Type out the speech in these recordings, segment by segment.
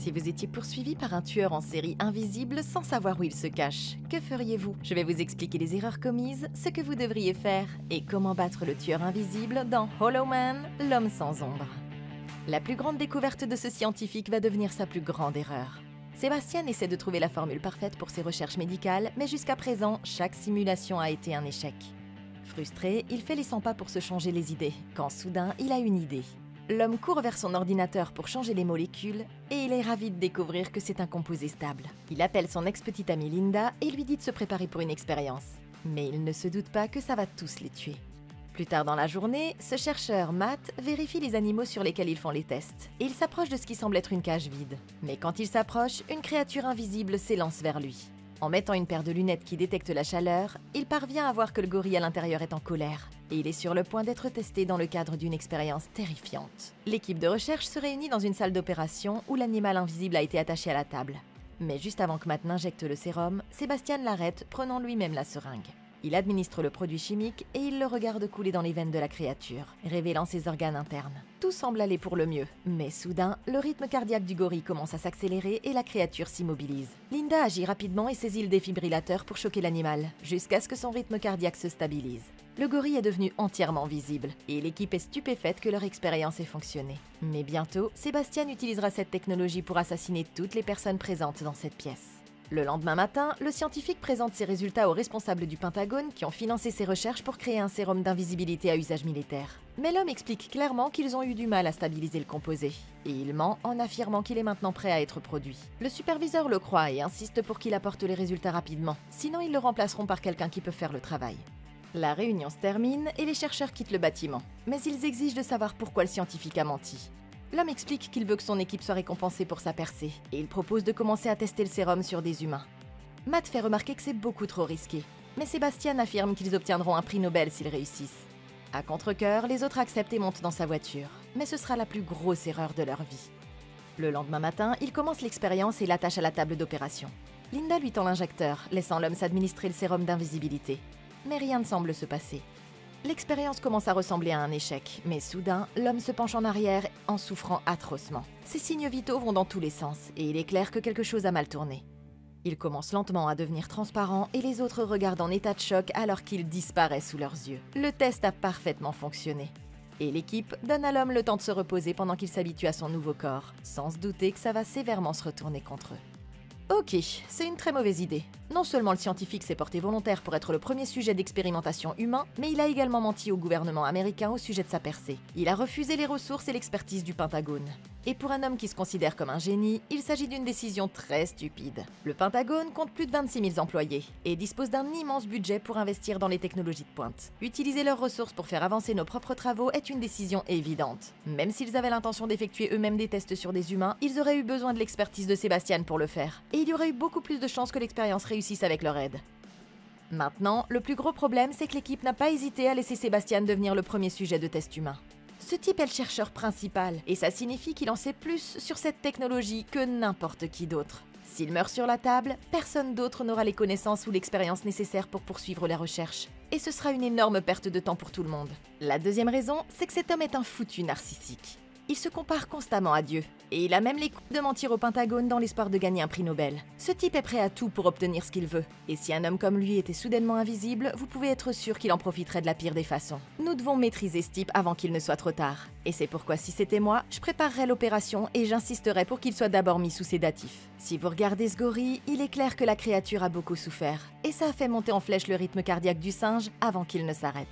Si vous étiez poursuivi par un tueur en série invisible sans savoir où il se cache, que feriez-vous? Je vais vous expliquer les erreurs commises, ce que vous devriez faire et comment battre le tueur invisible dans Hollow Man, l'homme sans ombre. La plus grande découverte de ce scientifique va devenir sa plus grande erreur. Sébastien essaie de trouver la formule parfaite pour ses recherches médicales, mais jusqu'à présent, chaque simulation a été un échec. Frustré, il fait les 100 pas pour se changer les idées, quand soudain, il a une idée. L'homme court vers son ordinateur pour changer les molécules et il est ravi de découvrir que c'est un composé stable. Il appelle son ex-petite amie Linda et lui dit de se préparer pour une expérience. Mais il ne se doute pas que ça va tous les tuer. Plus tard dans la journée, ce chercheur, Matt, vérifie les animaux sur lesquels ils font les tests. Et il s'approche de ce qui semble être une cage vide. Mais quand il s'approche, une créature invisible s'élance vers lui. En mettant une paire de lunettes qui détectent la chaleur, il parvient à voir que le gorille à l'intérieur est en colère. Et il est sur le point d'être testé dans le cadre d'une expérience terrifiante. L'équipe de recherche se réunit dans une salle d'opération où l'animal invisible a été attaché à la table. Mais juste avant que Matt n'injecte le sérum, Sébastien l'arrête, prenant lui-même la seringue. Il administre le produit chimique et il le regarde couler dans les veines de la créature, révélant ses organes internes. Tout semble aller pour le mieux, mais soudain, le rythme cardiaque du gorille commence à s'accélérer et la créature s'immobilise. Linda agit rapidement et saisit le défibrillateur pour choquer l'animal, jusqu'à ce que son rythme cardiaque se stabilise. Le gorille est devenu entièrement visible, et l'équipe est stupéfaite que leur expérience ait fonctionné. Mais bientôt, Sébastien utilisera cette technologie pour assassiner toutes les personnes présentes dans cette pièce. Le lendemain matin, le scientifique présente ses résultats aux responsables du Pentagone qui ont financé ses recherches pour créer un sérum d'invisibilité à usage militaire. Mais l'homme explique clairement qu'ils ont eu du mal à stabiliser le composé. Et il ment en affirmant qu'il est maintenant prêt à être produit. Le superviseur le croit et insiste pour qu'il apporte les résultats rapidement, sinon ils le remplaceront par quelqu'un qui peut faire le travail. La réunion se termine et les chercheurs quittent le bâtiment. Mais ils exigent de savoir pourquoi le scientifique a menti. L'homme explique qu'il veut que son équipe soit récompensée pour sa percée, et il propose de commencer à tester le sérum sur des humains. Matt fait remarquer que c'est beaucoup trop risqué, mais Sébastien affirme qu'ils obtiendront un prix Nobel s'ils réussissent. À contre-cœur, les autres acceptent et montent dans sa voiture, mais ce sera la plus grosse erreur de leur vie. Le lendemain matin, ils commencent l'expérience et l'attachent à la table d'opération. Linda lui tend l'injecteur, laissant l'homme s'administrer le sérum d'invisibilité. Mais rien ne semble se passer. L'expérience commence à ressembler à un échec, mais soudain, l'homme se penche en arrière en souffrant atrocement. Ses signes vitaux vont dans tous les sens, et il est clair que quelque chose a mal tourné. Il commence lentement à devenir transparent et les autres regardent en état de choc alors qu'il disparaît sous leurs yeux. Le test a parfaitement fonctionné. Et l'équipe donne à l'homme le temps de se reposer pendant qu'il s'habitue à son nouveau corps, sans se douter que ça va sévèrement se retourner contre eux. Ok, c'est une très mauvaise idée. Non seulement le scientifique s'est porté volontaire pour être le premier sujet d'expérimentation humain, mais il a également menti au gouvernement américain au sujet de sa percée. Il a refusé les ressources et l'expertise du Pentagone. Et pour un homme qui se considère comme un génie, il s'agit d'une décision très stupide. Le Pentagone compte plus de 26 000 employés et dispose d'un immense budget pour investir dans les technologies de pointe. Utiliser leurs ressources pour faire avancer nos propres travaux est une décision évidente. Même s'ils avaient l'intention d'effectuer eux-mêmes des tests sur des humains, ils auraient eu besoin de l'expertise de Sébastien pour le faire. Et il y aurait eu beaucoup plus de chances que l'expérience réussisse avec leur aide. Maintenant, le plus gros problème, c'est que l'équipe n'a pas hésité à laisser Sébastien devenir le premier sujet de test humain. Ce type est le chercheur principal, et ça signifie qu'il en sait plus sur cette technologie que n'importe qui d'autre. S'il meurt sur la table, personne d'autre n'aura les connaissances ou l'expérience nécessaires pour poursuivre la recherche. Et ce sera une énorme perte de temps pour tout le monde. La deuxième raison, c'est que cet homme est un foutu narcissique. Il se compare constamment à Dieu, et il a même les coups de mentir au Pentagone dans l'espoir de gagner un prix Nobel. Ce type est prêt à tout pour obtenir ce qu'il veut, et si un homme comme lui était soudainement invisible, vous pouvez être sûr qu'il en profiterait de la pire des façons. Nous devons maîtriser ce type avant qu'il ne soit trop tard, et c'est pourquoi si c'était moi, je préparerais l'opération et j'insisterais pour qu'il soit d'abord mis sous sédatif. Si vous regardez ce gorille, il est clair que la créature a beaucoup souffert, et ça a fait monter en flèche le rythme cardiaque du singe avant qu'il ne s'arrête.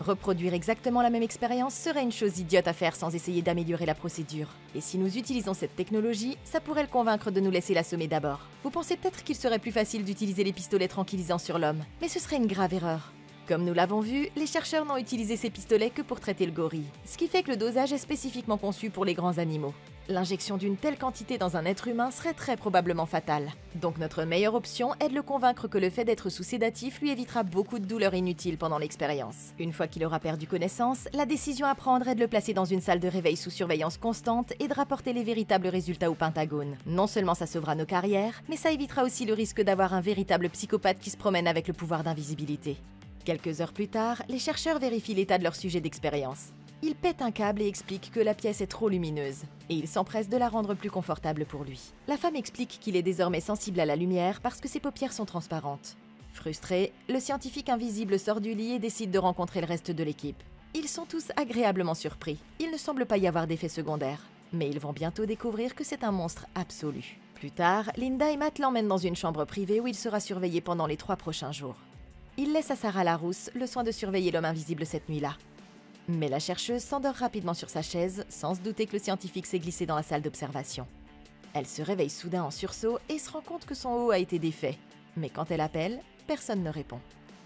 Reproduire exactement la même expérience serait une chose idiote à faire sans essayer d'améliorer la procédure. Et si nous utilisons cette technologie, ça pourrait le convaincre de nous laisser l'assommer d'abord. Vous pensez peut-être qu'il serait plus facile d'utiliser les pistolets tranquillisants sur l'homme, mais ce serait une grave erreur. Comme nous l'avons vu, les chercheurs n'ont utilisé ces pistolets que pour traiter le gorille, ce qui fait que le dosage est spécifiquement conçu pour les grands animaux. L'injection d'une telle quantité dans un être humain serait très probablement fatale. Donc notre meilleure option est de le convaincre que le fait d'être sous sédatif lui évitera beaucoup de douleurs inutiles pendant l'expérience. Une fois qu'il aura perdu connaissance, la décision à prendre est de le placer dans une salle de réveil sous surveillance constante et de rapporter les véritables résultats au Pentagone. Non seulement ça sauvera nos carrières, mais ça évitera aussi le risque d'avoir un véritable psychopathe qui se promène avec le pouvoir d'invisibilité. Quelques heures plus tard, les chercheurs vérifient l'état de leur sujet d'expérience. Il pète un câble et explique que la pièce est trop lumineuse, et il s'empresse de la rendre plus confortable pour lui. La femme explique qu'il est désormais sensible à la lumière parce que ses paupières sont transparentes. Frustré, le scientifique invisible sort du lit et décide de rencontrer le reste de l'équipe. Ils sont tous agréablement surpris. Il ne semble pas y avoir d'effet secondaire, mais ils vont bientôt découvrir que c'est un monstre absolu. Plus tard, Linda et Matt l'emmènent dans une chambre privée où il sera surveillé pendant les 3 prochains jours. Il laisse à Sarah Larousse le soin de surveiller l'homme invisible cette nuit-là. Mais la chercheuse s'endort rapidement sur sa chaise, sans se douter que le scientifique s'est glissé dans la salle d'observation. Elle se réveille soudain en sursaut et se rend compte que son haut a été défait. Mais quand elle appelle, personne ne répond.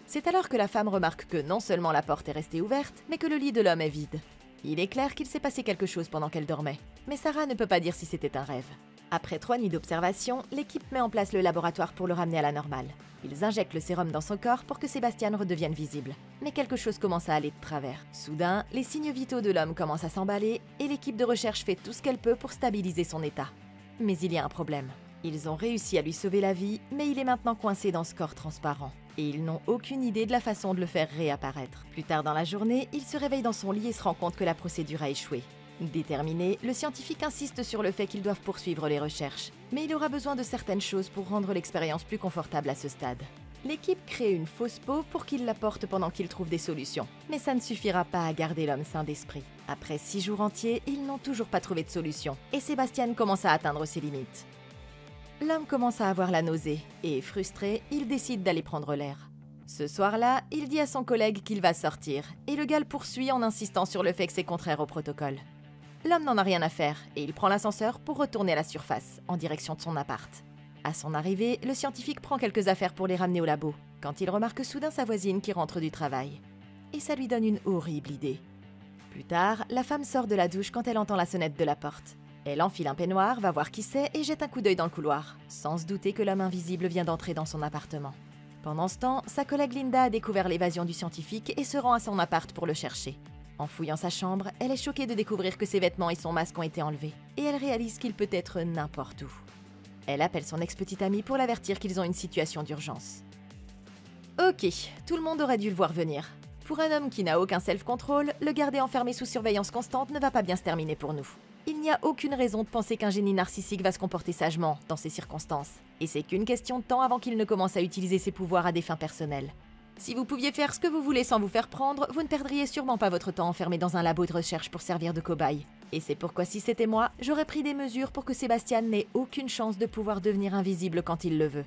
C'est alors que la femme remarque que non seulement la porte est restée ouverte, mais que le lit de l'homme est vide. Il est clair qu'il s'est passé quelque chose pendant qu'elle dormait, mais Sarah ne peut pas dire si c'était un rêve. Après 3 nuits d'observation, l'équipe met en place le laboratoire pour le ramener à la normale. Ils injectent le sérum dans son corps pour que Sébastien redevienne visible. Mais quelque chose commence à aller de travers. Soudain, les signes vitaux de l'homme commencent à s'emballer et l'équipe de recherche fait tout ce qu'elle peut pour stabiliser son état. Mais il y a un problème. Ils ont réussi à lui sauver la vie, mais il est maintenant coincé dans ce corps transparent. Et ils n'ont aucune idée de la façon de le faire réapparaître. Plus tard dans la journée, il se réveille dans son lit et se rend compte que la procédure a échoué. Déterminé, le scientifique insiste sur le fait qu'ils doivent poursuivre les recherches. Mais il aura besoin de certaines choses pour rendre l'expérience plus confortable à ce stade. L'équipe crée une fausse peau pour qu'il la porte pendant qu'il trouve des solutions. Mais ça ne suffira pas à garder l'homme sain d'esprit. Après 6 jours entiers, ils n'ont toujours pas trouvé de solution. Et Sébastien commence à atteindre ses limites. L'homme commence à avoir la nausée, et frustré, il décide d'aller prendre l'air. Ce soir-là, il dit à son collègue qu'il va sortir, et le gars le poursuit en insistant sur le fait que c'est contraire au protocole. L'homme n'en a rien à faire, et il prend l'ascenseur pour retourner à la surface, en direction de son appart. À son arrivée, le scientifique prend quelques affaires pour les ramener au labo, quand il remarque soudain sa voisine qui rentre du travail. Et ça lui donne une horrible idée. Plus tard, la femme sort de la douche quand elle entend la sonnette de la porte. Elle enfile un peignoir, va voir qui c'est et jette un coup d'œil dans le couloir, sans se douter que l'homme invisible vient d'entrer dans son appartement. Pendant ce temps, sa collègue Linda a découvert l'évasion du scientifique et se rend à son appart pour le chercher. En fouillant sa chambre, elle est choquée de découvrir que ses vêtements et son masque ont été enlevés, et elle réalise qu'il peut être n'importe où. Elle appelle son ex-petite amie pour l'avertir qu'ils ont une situation d'urgence. Ok, tout le monde aurait dû le voir venir. Pour un homme qui n'a aucun self-control, le garder enfermé sous surveillance constante ne va pas bien se terminer pour nous. Il n'y a aucune raison de penser qu'un génie narcissique va se comporter sagement dans ces circonstances, et c'est qu'une question de temps avant qu'il ne commence à utiliser ses pouvoirs à des fins personnelles. Si vous pouviez faire ce que vous voulez sans vous faire prendre, vous ne perdriez sûrement pas votre temps enfermé dans un labo de recherche pour servir de cobaye. Et c'est pourquoi si c'était moi, j'aurais pris des mesures pour que Sébastien n'ait aucune chance de pouvoir devenir invisible quand il le veut.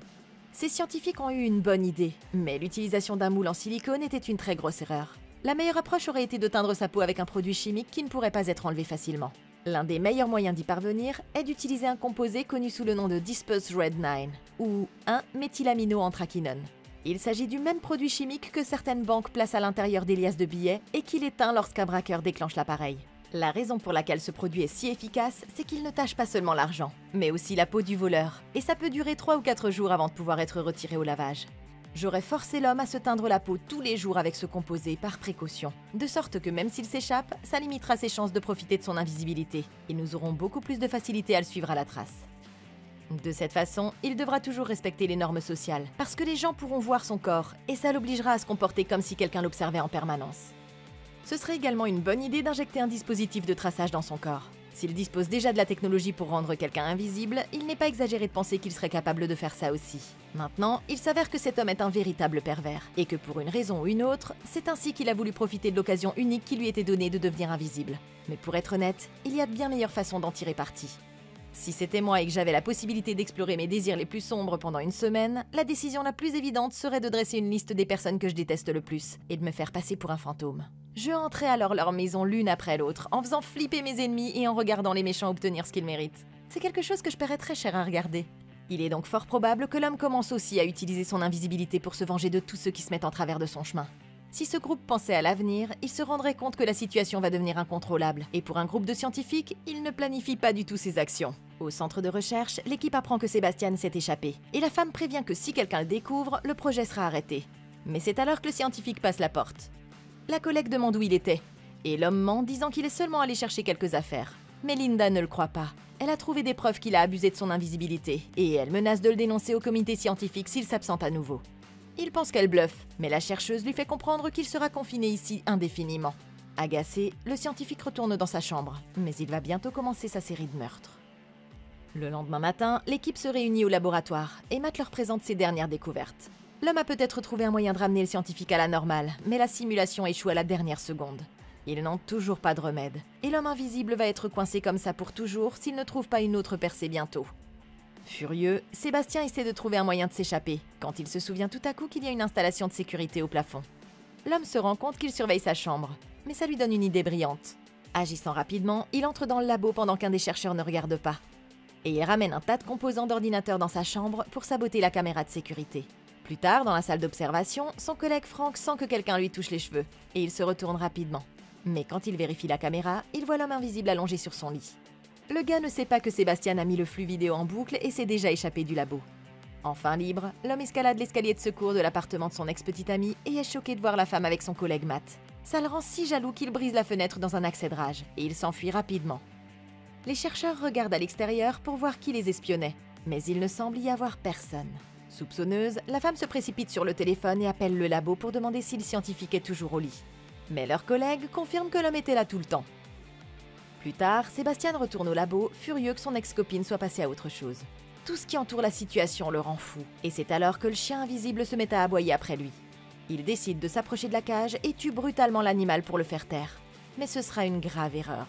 Ces scientifiques ont eu une bonne idée, mais l'utilisation d'un moule en silicone était une très grosse erreur. La meilleure approche aurait été de teindre sa peau avec un produit chimique qui ne pourrait pas être enlevé facilement. L'un des meilleurs moyens d'y parvenir est d'utiliser un composé connu sous le nom de Disperse Red 9, ou 1-méthylamino-anthraquinone. Il s'agit du même produit chimique que certaines banques placent à l'intérieur des liasses de billets et qu'il éteint lorsqu'un braqueur déclenche l'appareil. La raison pour laquelle ce produit est si efficace, c'est qu'il ne tache pas seulement l'argent, mais aussi la peau du voleur, et ça peut durer 3 ou 4 jours avant de pouvoir être retiré au lavage. J'aurais forcé l'homme à se teindre la peau tous les jours avec ce composé par précaution, de sorte que même s'il s'échappe, ça limitera ses chances de profiter de son invisibilité, et nous aurons beaucoup plus de facilité à le suivre à la trace. De cette façon, il devra toujours respecter les normes sociales, parce que les gens pourront voir son corps, et ça l'obligera à se comporter comme si quelqu'un l'observait en permanence. Ce serait également une bonne idée d'injecter un dispositif de traçage dans son corps. S'il dispose déjà de la technologie pour rendre quelqu'un invisible, il n'est pas exagéré de penser qu'il serait capable de faire ça aussi. Maintenant, il s'avère que cet homme est un véritable pervers, et que pour une raison ou une autre, c'est ainsi qu'il a voulu profiter de l'occasion unique qui lui était donnée de devenir invisible. Mais pour être honnête, il y a de bien meilleures façons d'en tirer parti. Si c'était moi et que j'avais la possibilité d'explorer mes désirs les plus sombres pendant une semaine, la décision la plus évidente serait de dresser une liste des personnes que je déteste le plus, et de me faire passer pour un fantôme. Je hanterais alors leur maison l'une après l'autre, en faisant flipper mes ennemis et en regardant les méchants obtenir ce qu'ils méritent. C'est quelque chose que je paierais très cher à regarder. Il est donc fort probable que l'homme commence aussi à utiliser son invisibilité pour se venger de tous ceux qui se mettent en travers de son chemin. Si ce groupe pensait à l'avenir, il se rendrait compte que la situation va devenir incontrôlable, et pour un groupe de scientifiques, il ne planifie pas du tout ses actions. Au centre de recherche, l'équipe apprend que Sébastien s'est échappé, et la femme prévient que si quelqu'un le découvre, le projet sera arrêté. Mais c'est alors que le scientifique passe la porte. La collègue demande où il était, et l'homme ment disant qu'il est seulement allé chercher quelques affaires. Mais Linda ne le croit pas. Elle a trouvé des preuves qu'il a abusé de son invisibilité, et elle menace de le dénoncer au comité scientifique s'il s'absente à nouveau. Il pense qu'elle bluffe, mais la chercheuse lui fait comprendre qu'il sera confiné ici indéfiniment. Agacé, le scientifique retourne dans sa chambre, mais il va bientôt commencer sa série de meurtres. Le lendemain matin, l'équipe se réunit au laboratoire et Matt leur présente ses dernières découvertes. L'homme a peut-être trouvé un moyen de ramener le scientifique à la normale, mais la simulation échoue à la dernière seconde. Ils n'ont toujours pas de remède, et l'homme invisible va être coincé comme ça pour toujours s'il ne trouve pas une autre percée bientôt. Furieux, Sébastien essaie de trouver un moyen de s'échapper, quand il se souvient tout à coup qu'il y a une installation de sécurité au plafond. L'homme se rend compte qu'il surveille sa chambre, mais ça lui donne une idée brillante. Agissant rapidement, il entre dans le labo pendant qu'un des chercheurs ne regarde pas. Et il ramène un tas de composants d'ordinateur dans sa chambre pour saboter la caméra de sécurité. Plus tard, dans la salle d'observation, son collègue Frank sent que quelqu'un lui touche les cheveux, et il se retourne rapidement. Mais quand il vérifie la caméra, il voit l'homme invisible allongé sur son lit. Le gars ne sait pas que Sébastien a mis le flux vidéo en boucle et s'est déjà échappé du labo. Enfin libre, l'homme escalade l'escalier de secours de l'appartement de son ex-petite amie et est choqué de voir la femme avec son collègue Matt. Ça le rend si jaloux qu'il brise la fenêtre dans un accès de rage, et il s'enfuit rapidement. Les chercheurs regardent à l'extérieur pour voir qui les espionnait, mais il ne semble y avoir personne. Soupçonneuse, la femme se précipite sur le téléphone et appelle le labo pour demander si le scientifique est toujours au lit. Mais leur collègue confirme que l'homme était là tout le temps. Plus tard, Sébastien retourne au labo, furieux que son ex-copine soit passée à autre chose. Tout ce qui entoure la situation le rend fou, et c'est alors que le chien invisible se met à aboyer après lui. Il décide de s'approcher de la cage et tue brutalement l'animal pour le faire taire. Mais ce sera une grave erreur.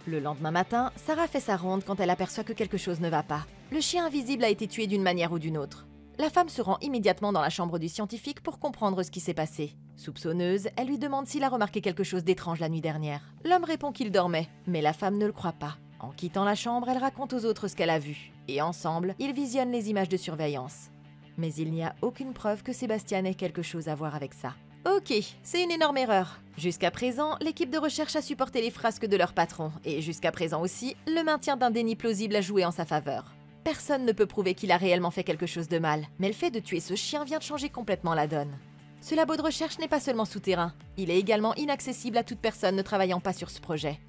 Le lendemain matin, Sarah fait sa ronde quand elle aperçoit que quelque chose ne va pas. Le chien invisible a été tué d'une manière ou d'une autre. La femme se rend immédiatement dans la chambre du scientifique pour comprendre ce qui s'est passé. Soupçonneuse, elle lui demande s'il a remarqué quelque chose d'étrange la nuit dernière. L'homme répond qu'il dormait, mais la femme ne le croit pas. En quittant la chambre, elle raconte aux autres ce qu'elle a vu. Et ensemble, ils visionnent les images de surveillance. Mais il n'y a aucune preuve que Sébastien ait quelque chose à voir avec ça. Ok, c'est une énorme erreur. Jusqu'à présent, l'équipe de recherche a supporté les frasques de leur patron, et jusqu'à présent aussi, le maintien d'un déni plausible a joué en sa faveur. Personne ne peut prouver qu'il a réellement fait quelque chose de mal, mais le fait de tuer ce chien vient de changer complètement la donne. Ce labo de recherche n'est pas seulement souterrain, il est également inaccessible à toute personne ne travaillant pas sur ce projet.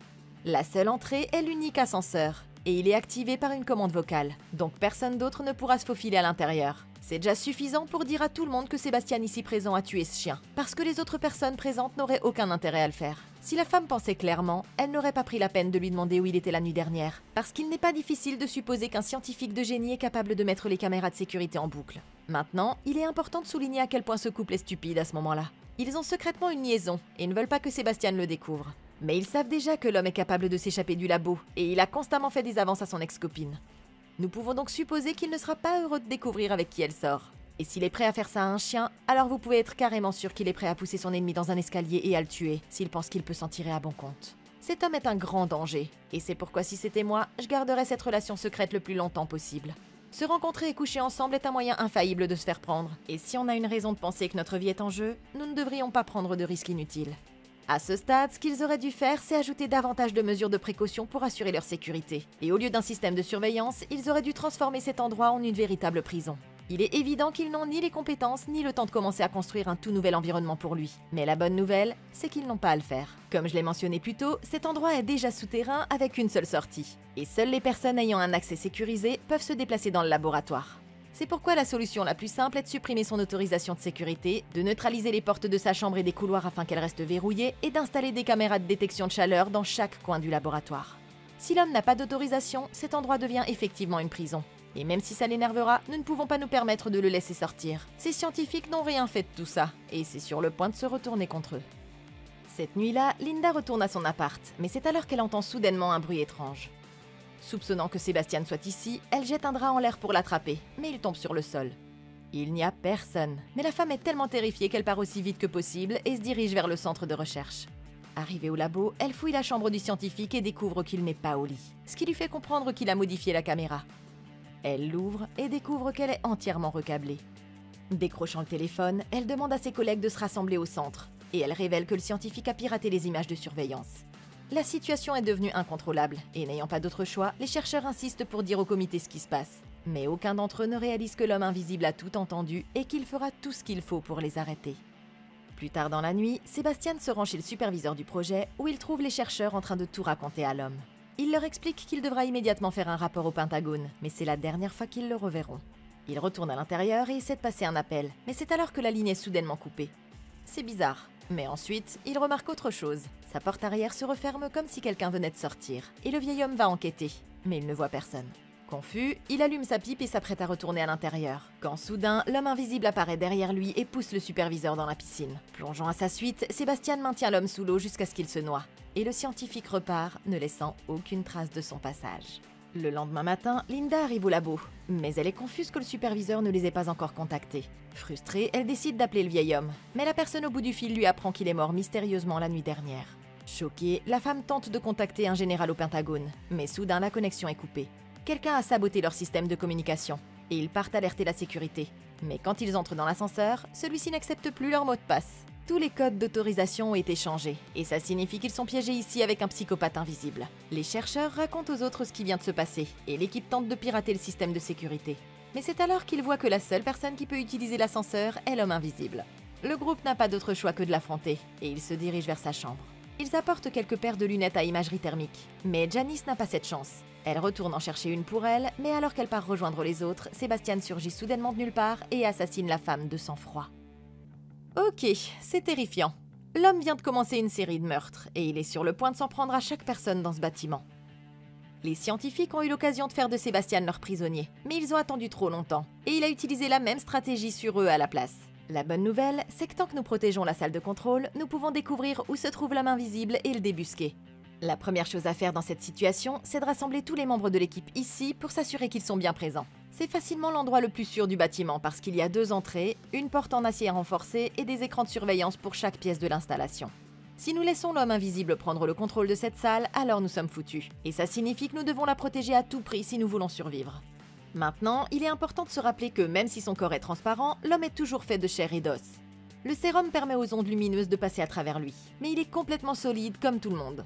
La seule entrée est l'unique ascenseur, et il est activé par une commande vocale, donc personne d'autre ne pourra se faufiler à l'intérieur. C'est déjà suffisant pour dire à tout le monde que Sébastien ici présent a tué ce chien, parce que les autres personnes présentes n'auraient aucun intérêt à le faire. Si la femme pensait clairement, elle n'aurait pas pris la peine de lui demander où il était la nuit dernière, parce qu'il n'est pas difficile de supposer qu'un scientifique de génie est capable de mettre les caméras de sécurité en boucle. Maintenant, il est important de souligner à quel point ce couple est stupide à ce moment-là. Ils ont secrètement une liaison, et ne veulent pas que Sébastien le découvre. Mais ils savent déjà que l'homme est capable de s'échapper du labo, et il a constamment fait des avances à son ex-copine. Nous pouvons donc supposer qu'il ne sera pas heureux de découvrir avec qui elle sort. Et s'il est prêt à faire ça à un chien, alors vous pouvez être carrément sûr qu'il est prêt à pousser son ennemi dans un escalier et à le tuer, s'il pense qu'il peut s'en tirer à bon compte. Cet homme est un grand danger, et c'est pourquoi si c'était moi, je garderais cette relation secrète le plus longtemps possible. Se rencontrer et coucher ensemble est un moyen infaillible de se faire prendre, et si on a une raison de penser que notre vie est en jeu, nous ne devrions pas prendre de risques inutiles. À ce stade, ce qu'ils auraient dû faire, c'est ajouter davantage de mesures de précaution pour assurer leur sécurité. Et au lieu d'un système de surveillance, ils auraient dû transformer cet endroit en une véritable prison. Il est évident qu'ils n'ont ni les compétences ni le temps de commencer à construire un tout nouvel environnement pour lui. Mais la bonne nouvelle, c'est qu'ils n'ont pas à le faire. Comme je l'ai mentionné plus tôt, cet endroit est déjà souterrain avec une seule sortie. Et seules les personnes ayant un accès sécurisé peuvent se déplacer dans le laboratoire. C'est pourquoi la solution la plus simple est de supprimer son autorisation de sécurité, de neutraliser les portes de sa chambre et des couloirs afin qu'elles restent verrouillées et d'installer des caméras de détection de chaleur dans chaque coin du laboratoire. Si l'homme n'a pas d'autorisation, cet endroit devient effectivement une prison. Et même si ça l'énervera, nous ne pouvons pas nous permettre de le laisser sortir. Ces scientifiques n'ont rien fait de tout ça, et c'est sur le point de se retourner contre eux. Cette nuit-là, Linda retourne à son appart, mais c'est alors qu'elle entend soudainement un bruit étrange. Soupçonnant que Sébastien soit ici, elle jette un drap en l'air pour l'attraper, mais il tombe sur le sol. Il n'y a personne, mais la femme est tellement terrifiée qu'elle part aussi vite que possible et se dirige vers le centre de recherche. Arrivée au labo, elle fouille la chambre du scientifique et découvre qu'il n'est pas au lit, ce qui lui fait comprendre qu'il a modifié la caméra. Elle l'ouvre et découvre qu'elle est entièrement recablée. Décrochant le téléphone, elle demande à ses collègues de se rassembler au centre, et elle révèle que le scientifique a piraté les images de surveillance. La situation est devenue incontrôlable, et n'ayant pas d'autre choix, les chercheurs insistent pour dire au comité ce qui se passe. Mais aucun d'entre eux ne réalise que l'homme invisible a tout entendu et qu'il fera tout ce qu'il faut pour les arrêter. Plus tard dans la nuit, Sébastien se rend chez le superviseur du projet, où il trouve les chercheurs en train de tout raconter à l'homme. Il leur explique qu'il devra immédiatement faire un rapport au Pentagone, mais c'est la dernière fois qu'ils le reverront. Il retourne à l'intérieur et essaie de passer un appel, mais c'est alors que la ligne est soudainement coupée. C'est bizarre, Mais ensuite, il remarque autre chose. Sa porte arrière se referme comme si quelqu'un venait de sortir, et le vieil homme va enquêter, mais il ne voit personne. Confus, il allume sa pipe et s'apprête à retourner à l'intérieur, quand soudain, l'homme invisible apparaît derrière lui et pousse le superviseur dans la piscine. Plongeant à sa suite, Sébastien maintient l'homme sous l'eau jusqu'à ce qu'il se noie, et le scientifique repart, ne laissant aucune trace de son passage. Le lendemain matin, Linda arrive au labo, mais elle est confuse que le superviseur ne les ait pas encore contactés. Frustrée, elle décide d'appeler le vieil homme, mais la personne au bout du fil lui apprend qu'il est mort mystérieusement la nuit dernière. Choquée, la femme tente de contacter un général au Pentagone, mais soudain la connexion est coupée. Quelqu'un a saboté leur système de communication, et ils partent alerter la sécurité. Mais quand ils entrent dans l'ascenseur, celui-ci n'accepte plus leur mot de passe. Tous les codes d'autorisation ont été changés, et ça signifie qu'ils sont piégés ici avec un psychopathe invisible. Les chercheurs racontent aux autres ce qui vient de se passer, et l'équipe tente de pirater le système de sécurité. Mais c'est alors qu'ils voient que la seule personne qui peut utiliser l'ascenseur est l'homme invisible. Le groupe n'a pas d'autre choix que de l'affronter, et ils se dirigent vers sa chambre. Ils apportent quelques paires de lunettes à imagerie thermique, mais Janice n'a pas cette chance. Elle retourne en chercher une pour elle, mais alors qu'elle part rejoindre les autres, Sébastien surgit soudainement de nulle part et assassine la femme de sang-froid. Ok, c'est terrifiant. L'homme vient de commencer une série de meurtres, et il est sur le point de s'en prendre à chaque personne dans ce bâtiment. Les scientifiques ont eu l'occasion de faire de Sébastien leur prisonnier, mais ils ont attendu trop longtemps, et il a utilisé la même stratégie sur eux à la place. La bonne nouvelle, c'est que tant que nous protégeons la salle de contrôle, nous pouvons découvrir où se trouve l'homme invisible et le débusquer. La première chose à faire dans cette situation, c'est de rassembler tous les membres de l'équipe ici pour s'assurer qu'ils sont bien présents. C'est facilement l'endroit le plus sûr du bâtiment parce qu'il y a 2 entrées, une porte en acier renforcée et des écrans de surveillance pour chaque pièce de l'installation. Si nous laissons l'homme invisible prendre le contrôle de cette salle, alors nous sommes foutus. Et ça signifie que nous devons la protéger à tout prix si nous voulons survivre. Maintenant, il est important de se rappeler que même si son corps est transparent, l'homme est toujours fait de chair et d'os. Le sérum permet aux ondes lumineuses de passer à travers lui, mais il est complètement solide comme tout le monde.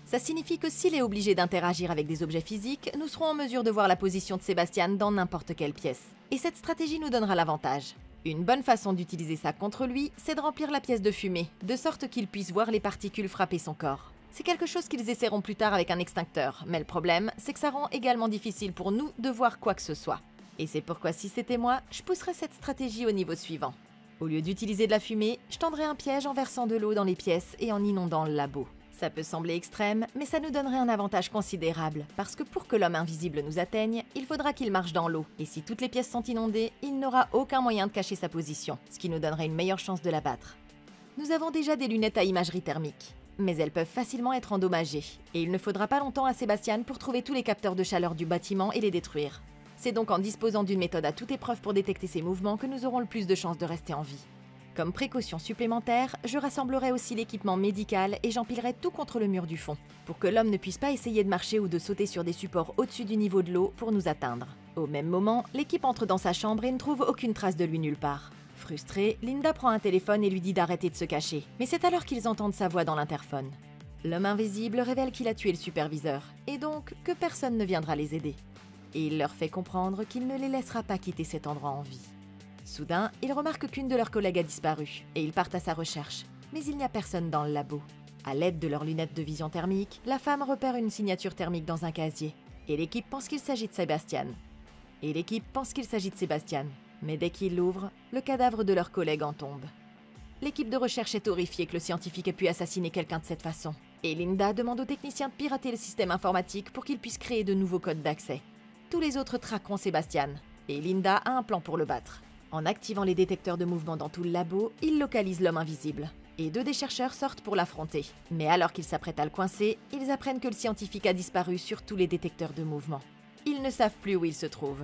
Ça signifie que s'il est obligé d'interagir avec des objets physiques, nous serons en mesure de voir la position de Sébastien dans n'importe quelle pièce. Et cette stratégie nous donnera l'avantage. Une bonne façon d'utiliser ça contre lui, c'est de remplir la pièce de fumée, de sorte qu'il puisse voir les particules frapper son corps. C'est quelque chose qu'ils essaieront plus tard avec un extincteur, mais le problème, c'est que ça rend également difficile pour nous de voir quoi que ce soit. Et c'est pourquoi si c'était moi, je pousserais cette stratégie au niveau suivant. Au lieu d'utiliser de la fumée, je tendrais un piège en versant de l'eau dans les pièces et en inondant le labo. Ça peut sembler extrême, mais ça nous donnerait un avantage considérable, parce que pour que l'homme invisible nous atteigne, il faudra qu'il marche dans l'eau, et si toutes les pièces sont inondées, il n'aura aucun moyen de cacher sa position, ce qui nous donnerait une meilleure chance de l'abattre. Nous avons déjà des lunettes à imagerie thermique, mais elles peuvent facilement être endommagées, et il ne faudra pas longtemps à Sébastien pour trouver tous les capteurs de chaleur du bâtiment et les détruire. C'est donc en disposant d'une méthode à toute épreuve pour détecter ces mouvements que nous aurons le plus de chances de rester en vie. Comme précaution supplémentaire, je rassemblerai aussi l'équipement médical et j'empilerai tout contre le mur du fond, pour que l'homme ne puisse pas essayer de marcher ou de sauter sur des supports au-dessus du niveau de l'eau pour nous atteindre. Au même moment, l'équipe entre dans sa chambre et ne trouve aucune trace de lui nulle part. Frustrée, Linda prend un téléphone et lui dit d'arrêter de se cacher, mais c'est alors qu'ils entendent sa voix dans l'interphone. L'homme invisible révèle qu'il a tué le superviseur, et donc que personne ne viendra les aider. Et il leur fait comprendre qu'il ne les laissera pas quitter cet endroit en vie. Soudain, ils remarquent qu'une de leurs collègues a disparu, et ils partent à sa recherche. Mais il n'y a personne dans le labo. À l'aide de leurs lunettes de vision thermique, la femme repère une signature thermique dans un casier. Et l'équipe pense qu'il s'agit de Sébastien. Mais dès qu'ils l'ouvrent, le cadavre de leur collègue en tombe. L'équipe de recherche est horrifiée que le scientifique ait pu assassiner quelqu'un de cette façon. Et Linda demande aux techniciens de pirater le système informatique pour qu'ils puissent créer de nouveaux codes d'accès. Tous les autres traqueront Sébastien, et Linda a un plan pour le battre. En activant les détecteurs de mouvement dans tout le labo, ils localisent l'homme invisible. Et 2 des chercheurs sortent pour l'affronter. Mais alors qu'ils s'apprêtent à le coincer, ils apprennent que le scientifique a disparu sur tous les détecteurs de mouvement. Ils ne savent plus où il se trouve.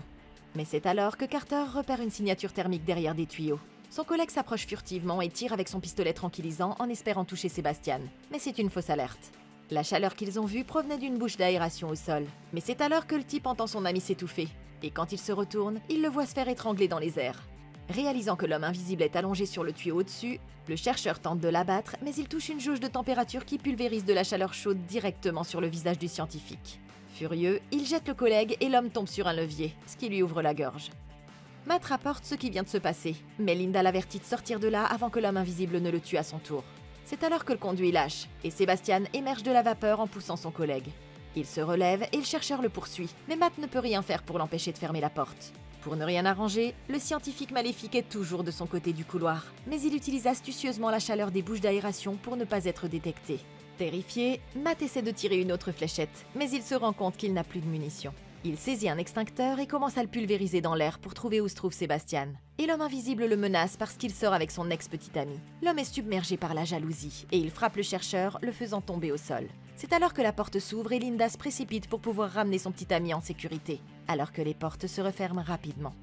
Mais c'est alors que Carter repère une signature thermique derrière des tuyaux. Son collègue s'approche furtivement et tire avec son pistolet tranquillisant en espérant toucher Sébastien. Mais c'est une fausse alerte. La chaleur qu'ils ont vue provenait d'une bouche d'aération au sol. Mais c'est alors que le type entend son ami s'étouffer. Et quand il se retourne, il le voit se faire étrangler dans les airs. Réalisant que l'homme invisible est allongé sur le tuyau au-dessus, le chercheur tente de l'abattre, mais il touche une jauge de température qui pulvérise de la chaleur chaude directement sur le visage du scientifique. Furieux, il jette le collègue et l'homme tombe sur un levier, ce qui lui ouvre la gorge. Matt rapporte ce qui vient de se passer, mais Linda l'avertit de sortir de là avant que l'homme invisible ne le tue à son tour. C'est alors que le conduit lâche, et Sébastien émerge de la vapeur en poussant son collègue. Il se relève et le chercheur le poursuit, mais Matt ne peut rien faire pour l'empêcher de fermer la porte. Pour ne rien arranger, le scientifique maléfique est toujours de son côté du couloir, mais il utilise astucieusement la chaleur des bouches d'aération pour ne pas être détecté. Terrifié, Matt essaie de tirer une autre fléchette, mais il se rend compte qu'il n'a plus de munitions. Il saisit un extincteur et commence à le pulvériser dans l'air pour trouver où se trouve Sébastien. Et l'homme invisible le menace parce qu'il sort avec son ex-petit ami. L'homme est submergé par la jalousie et il frappe le chercheur, le faisant tomber au sol. C'est alors que la porte s'ouvre et Linda se précipite pour pouvoir ramener son petit ami en sécurité, alors que les portes se referment rapidement.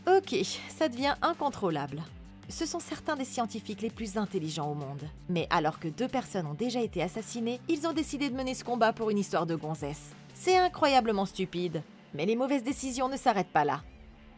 Ok, ça devient incontrôlable. Ce sont certains des scientifiques les plus intelligents au monde. Mais alors que 2 personnes ont déjà été assassinées, ils ont décidé de mener ce combat pour une histoire de gonzesse. C'est incroyablement stupide. Mais les mauvaises décisions ne s'arrêtent pas là.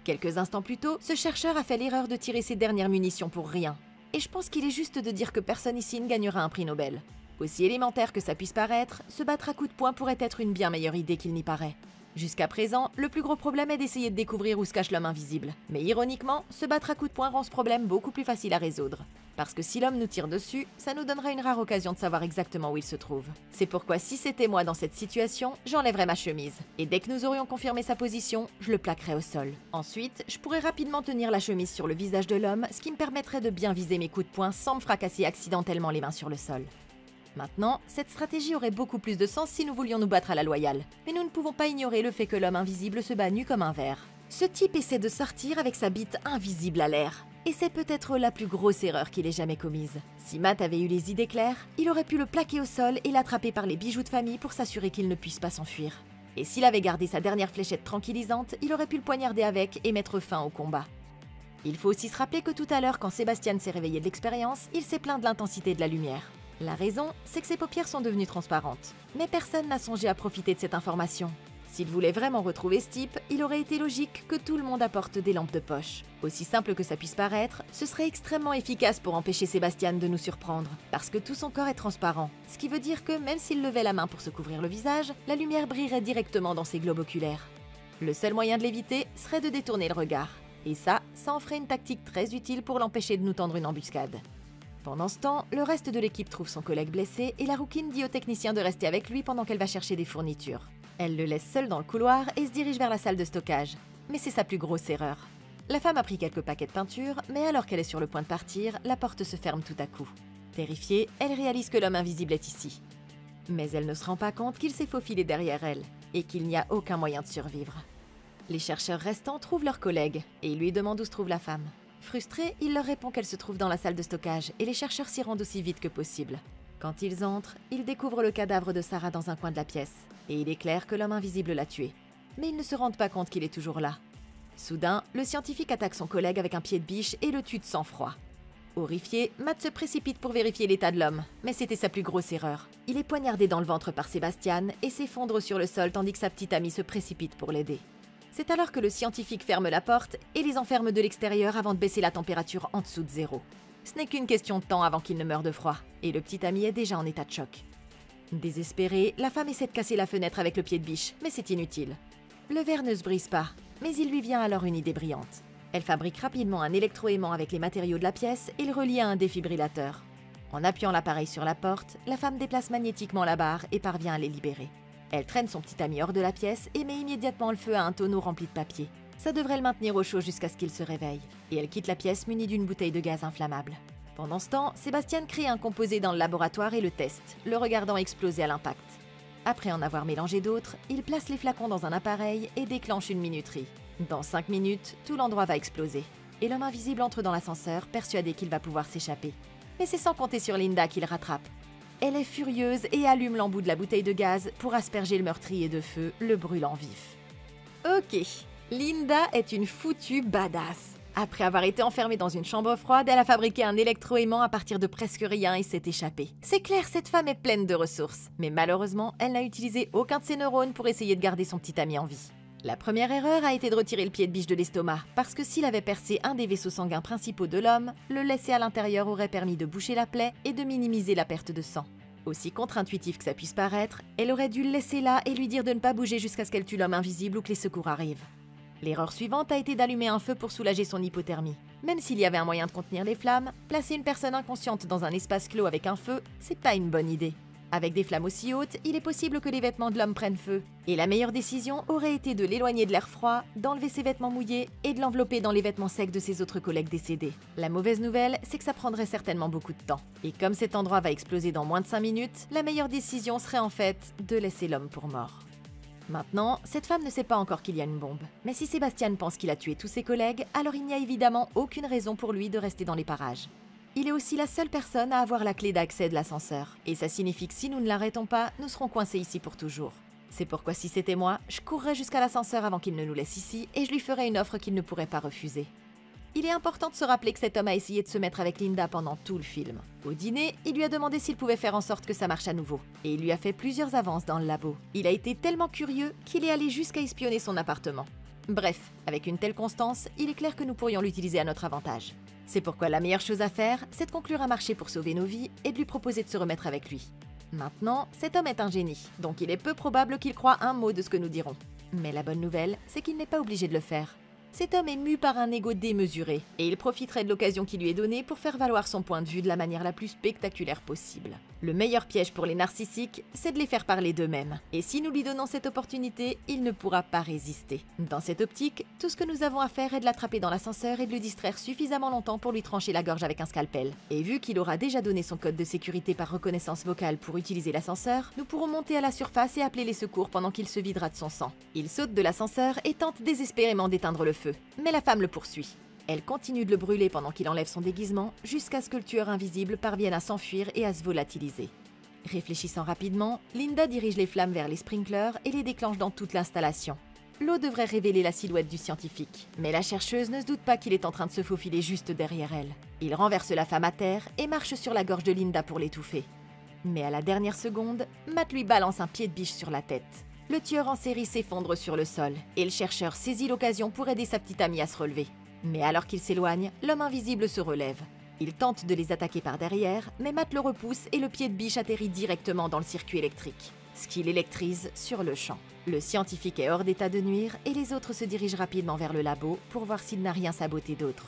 Quelques instants plus tôt, ce chercheur a fait l'erreur de tirer ses dernières munitions pour rien. Et je pense qu'il est juste de dire que personne ici ne gagnera un prix Nobel. Aussi élémentaire que ça puisse paraître, se battre à coups de poing pourrait être une bien meilleure idée qu'il n'y paraît. Jusqu'à présent, le plus gros problème est d'essayer de découvrir où se cache l'homme invisible. Mais ironiquement, se battre à coups de poing rend ce problème beaucoup plus facile à résoudre. Parce que si l'homme nous tire dessus, ça nous donnera une rare occasion de savoir exactement où il se trouve. C'est pourquoi si c'était moi dans cette situation, j'enlèverais ma chemise. Et dès que nous aurions confirmé sa position, je le plaquerais au sol. Ensuite, je pourrais rapidement tenir la chemise sur le visage de l'homme, ce qui me permettrait de bien viser mes coups de poing sans me fracasser accidentellement les mains sur le sol. Maintenant, cette stratégie aurait beaucoup plus de sens si nous voulions nous battre à la loyale. Mais nous ne pouvons pas ignorer le fait que l'homme invisible se bat nu comme un ver. Ce type essaie de sortir avec sa bite invisible à l'air. Et c'est peut-être la plus grosse erreur qu'il ait jamais commise. Si Matt avait eu les idées claires, il aurait pu le plaquer au sol et l'attraper par les bijoux de famille pour s'assurer qu'il ne puisse pas s'enfuir. Et s'il avait gardé sa dernière fléchette tranquillisante, il aurait pu le poignarder avec et mettre fin au combat. Il faut aussi se rappeler que tout à l'heure, quand Sébastien s'est réveillé de l'expérience, il s'est plaint de l'intensité de la lumière. La raison, c'est que ses paupières sont devenues transparentes. Mais personne n'a songé à profiter de cette information. S'il voulait vraiment retrouver ce type, il aurait été logique que tout le monde apporte des lampes de poche. Aussi simple que ça puisse paraître, ce serait extrêmement efficace pour empêcher Sébastien de nous surprendre, parce que tout son corps est transparent, ce qui veut dire que même s'il levait la main pour se couvrir le visage, la lumière brillerait directement dans ses globes oculaires. Le seul moyen de l'éviter serait de détourner le regard. Et ça en ferait une tactique très utile pour l'empêcher de nous tendre une embuscade. Pendant ce temps, le reste de l'équipe trouve son collègue blessé et la rouquine dit au technicien de rester avec lui pendant qu'elle va chercher des fournitures. Elle le laisse seul dans le couloir et se dirige vers la salle de stockage. Mais c'est sa plus grosse erreur. La femme a pris quelques paquets de peinture, mais alors qu'elle est sur le point de partir, la porte se ferme tout à coup. Terrifiée, elle réalise que l'homme invisible est ici. Mais elle ne se rend pas compte qu'il s'est faufilé derrière elle et qu'il n'y a aucun moyen de survivre. Les chercheurs restants trouvent leur collègue et ils lui demandent où se trouve la femme. Frustré, il leur répond qu'elle se trouve dans la salle de stockage et les chercheurs s'y rendent aussi vite que possible. Quand ils entrent, ils découvrent le cadavre de Sarah dans un coin de la pièce et il est clair que l'homme invisible l'a tuée. Mais ils ne se rendent pas compte qu'il est toujours là. Soudain, le scientifique attaque son collègue avec un pied de biche et le tue de sang-froid. Horrifié, Matt se précipite pour vérifier l'état de l'homme, mais c'était sa plus grosse erreur. Il est poignardé dans le ventre par Sébastien et s'effondre sur le sol tandis que sa petite amie se précipite pour l'aider. C'est alors que le scientifique ferme la porte et les enferme de l'extérieur avant de baisser la température en dessous de 0. Ce n'est qu'une question de temps avant qu'il ne meure de froid, et le petit ami est déjà en état de choc. Désespérée, la femme essaie de casser la fenêtre avec le pied de biche, mais c'est inutile. Le verre ne se brise pas, mais il lui vient alors une idée brillante. Elle fabrique rapidement un électroaimant avec les matériaux de la pièce et le relie à un défibrillateur. En appuyant l'appareil sur la porte, la femme déplace magnétiquement la barre et parvient à les libérer. Elle traîne son petit ami hors de la pièce et met immédiatement le feu à un tonneau rempli de papier. Ça devrait le maintenir au chaud jusqu'à ce qu'il se réveille. Et elle quitte la pièce munie d'une bouteille de gaz inflammable. Pendant ce temps, Sébastien crée un composé dans le laboratoire et le teste, le regardant exploser à l'impact. Après en avoir mélangé d'autres, il place les flacons dans un appareil et déclenche une minuterie. Dans 5 minutes, tout l'endroit va exploser. Et l'homme invisible entre dans l'ascenseur, persuadé qu'il va pouvoir s'échapper. Mais c'est sans compter sur Linda qu'il rattrape. Elle est furieuse et allume l'embout de la bouteille de gaz pour asperger le meurtrier de feu, le brûlant vif. Ok, Linda est une foutue badass. Après avoir été enfermée dans une chambre froide, elle a fabriqué un électroaimant à partir de presque rien et s'est échappée. C'est clair, cette femme est pleine de ressources. Mais malheureusement, elle n'a utilisé aucun de ses neurones pour essayer de garder son petit ami en vie. La première erreur a été de retirer le pied de biche de l'estomac, parce que s'il avait percé un des vaisseaux sanguins principaux de l'homme, le laisser à l'intérieur aurait permis de boucher la plaie et de minimiser la perte de sang. Aussi contre-intuitif que ça puisse paraître, elle aurait dû le laisser là et lui dire de ne pas bouger jusqu'à ce qu'elle tue l'homme invisible ou que les secours arrivent. L'erreur suivante a été d'allumer un feu pour soulager son hypothermie. Même s'il y avait un moyen de contenir les flammes, placer une personne inconsciente dans un espace clos avec un feu, c'est pas une bonne idée. Avec des flammes aussi hautes, il est possible que les vêtements de l'homme prennent feu. Et la meilleure décision aurait été de l'éloigner de l'air froid, d'enlever ses vêtements mouillés et de l'envelopper dans les vêtements secs de ses autres collègues décédés. La mauvaise nouvelle, c'est que ça prendrait certainement beaucoup de temps. Et comme cet endroit va exploser dans moins de 5 minutes, la meilleure décision serait en fait de laisser l'homme pour mort. Maintenant, cette femme ne sait pas encore qu'il y a une bombe. Mais si Sébastien pense qu'il a tué tous ses collègues, alors il n'y a évidemment aucune raison pour lui de rester dans les parages. Il est aussi la seule personne à avoir la clé d'accès de l'ascenseur. Et ça signifie que si nous ne l'arrêtons pas, nous serons coincés ici pour toujours. C'est pourquoi si c'était moi, je courrais jusqu'à l'ascenseur avant qu'il ne nous laisse ici et je lui ferais une offre qu'il ne pourrait pas refuser. Il est important de se rappeler que cet homme a essayé de se mettre avec Linda pendant tout le film. Au dîner, il lui a demandé s'il pouvait faire en sorte que ça marche à nouveau. Et il lui a fait plusieurs avances dans le labo. Il a été tellement curieux qu'il est allé jusqu'à espionner son appartement. Bref, avec une telle constance, il est clair que nous pourrions l'utiliser à notre avantage. C'est pourquoi la meilleure chose à faire, c'est de conclure un marché pour sauver nos vies et de lui proposer de se remettre avec lui. Maintenant, cet homme est un génie, donc il est peu probable qu'il croie un mot de ce que nous dirons. Mais la bonne nouvelle, c'est qu'il n'est pas obligé de le faire. Cet homme est mu par un ego démesuré, et il profiterait de l'occasion qui lui est donnée pour faire valoir son point de vue de la manière la plus spectaculaire possible. Le meilleur piège pour les narcissiques, c'est de les faire parler d'eux-mêmes. Et si nous lui donnons cette opportunité, il ne pourra pas résister. Dans cette optique, tout ce que nous avons à faire est de l'attraper dans l'ascenseur et de le distraire suffisamment longtemps pour lui trancher la gorge avec un scalpel. Et vu qu'il aura déjà donné son code de sécurité par reconnaissance vocale pour utiliser l'ascenseur, nous pourrons monter à la surface et appeler les secours pendant qu'il se videra de son sang. Il saute de l'ascenseur et tente désespérément d'éteindre le feu. Mais la femme le poursuit. Elle continue de le brûler pendant qu'il enlève son déguisement, jusqu'à ce que le tueur invisible parvienne à s'enfuir et à se volatiliser. Réfléchissant rapidement, Linda dirige les flammes vers les sprinklers et les déclenche dans toute l'installation. L'eau devrait révéler la silhouette du scientifique, mais la chercheuse ne se doute pas qu'il est en train de se faufiler juste derrière elle. Il renverse la femme à terre et marche sur la gorge de Linda pour l'étouffer. Mais à la dernière seconde, Matt lui balance un pied de biche sur la tête. Le tueur en série s'effondre sur le sol, et le chercheur saisit l'occasion pour aider sa petite amie à se relever. Mais alors qu'il s'éloigne, l'homme invisible se relève. Il tente de les attaquer par derrière, mais Matt le repousse et le pied de biche atterrit directement dans le circuit électrique, ce qui l'électrise sur le champ. Le scientifique est hors d'état de nuire et les autres se dirigent rapidement vers le labo pour voir s'il n'a rien saboté d'autre.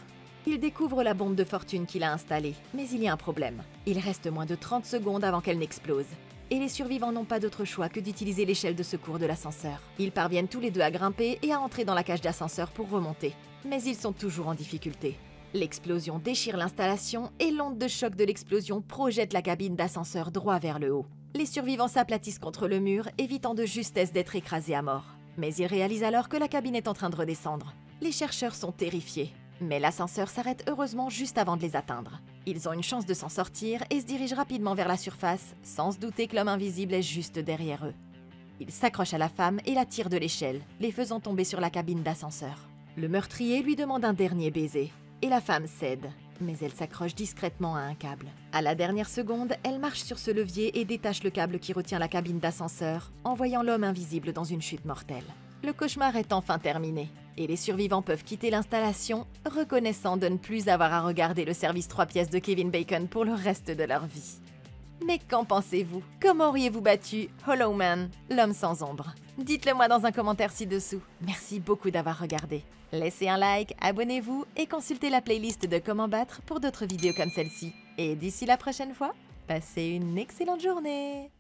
Il découvre la bombe de fortune qu'il a installée, mais il y a un problème. Il reste moins de 30 secondes avant qu'elle n'explose. Et les survivants n'ont pas d'autre choix que d'utiliser l'échelle de secours de l'ascenseur. Ils parviennent tous les deux à grimper et à entrer dans la cage d'ascenseur pour remonter. Mais ils sont toujours en difficulté. L'explosion déchire l'installation et l'onde de choc de l'explosion projette la cabine d'ascenseur droit vers le haut. Les survivants s'aplatissent contre le mur, évitant de justesse d'être écrasés à mort. Mais ils réalisent alors que la cabine est en train de redescendre. Les chercheurs sont terrifiés. Mais l'ascenseur s'arrête heureusement juste avant de les atteindre. Ils ont une chance de s'en sortir et se dirigent rapidement vers la surface, sans se douter que l'homme invisible est juste derrière eux. Ils s'accrochent à la femme et la tirent de l'échelle, les faisant tomber sur la cabine d'ascenseur. Le meurtrier lui demande un dernier baiser, et la femme cède, mais elle s'accroche discrètement à un câble. À la dernière seconde, elle marche sur ce levier et détache le câble qui retient la cabine d'ascenseur, envoyant l'homme invisible dans une chute mortelle. Le cauchemar est enfin terminé, et les survivants peuvent quitter l'installation, reconnaissant de ne plus avoir à regarder le service 3 pièces de Kevin Bacon pour le reste de leur vie. Mais qu'en pensez-vous? Comment auriez-vous battu Hollow Man, l'homme sans ombre? Dites-le moi dans un commentaire ci-dessous. Merci beaucoup d'avoir regardé. Laissez un like, abonnez-vous et consultez la playlist de Comment battre pour d'autres vidéos comme celle-ci. Et d'ici la prochaine fois, passez une excellente journée!